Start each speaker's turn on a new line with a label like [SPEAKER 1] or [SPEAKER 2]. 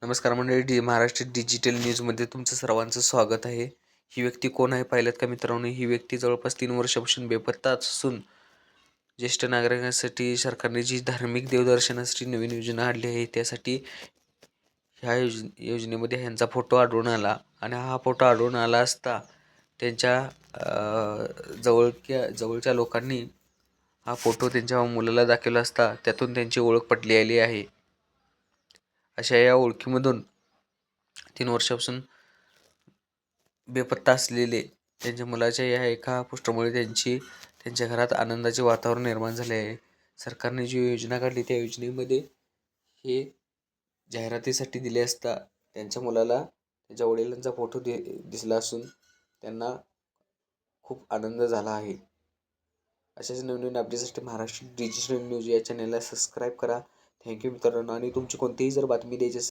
[SPEAKER 1] नमस्कार मंडळी, महाराष्ट्र डिजिटल न्यूजमध्ये तुमचं सर्वांचं स्वागत आहे. ही व्यक्ती कोण आहे पाहिलं का मित्रांनो? ही व्यक्ती जवळपास 3 वर्षापासून बेपत्ता असून ज्येष्ठ नागरिकांसाठी सरकारने जी धार्मिक देवदर्शनासाठी नवीन योजना आणली आहे त्यासाठी ह्या योजनेमध्ये ह्यांचा फोटो आढळून आला आणि हा फोटो आढळून आला असता त्यांच्या जवळच्या लोकांनी हा फोटो त्यांच्या मुलाला दाखवला असता त्यातून त्यांची ओळख पटली आली आहे. अशा या ओळखीमधून 3 वर्षापासून बेपत्ता असलेले त्यांच्या मुलाच्या या एका पोस्टरमुळे त्यांच्या घरात आनंदाचे वातावरण निर्माण झाले आहे. सरकारने जी योजना काढली त्या योजनेमध्ये हे जाहिरातीसाठी दिले असता त्यांच्या मुलाला त्यांच्या वडिलांचा फोटो दिसला असून त्यांना खूप आनंद झाला आहे. अशाच नवीन अपडेट्ससाठी महाराष्ट्र डिजिटल न्यूज या चॅनलला सबस्क्राईब करा. थँक्यू मित्रांनो. आणि तुमची कोणतीही जर बातमी द्यायची असेल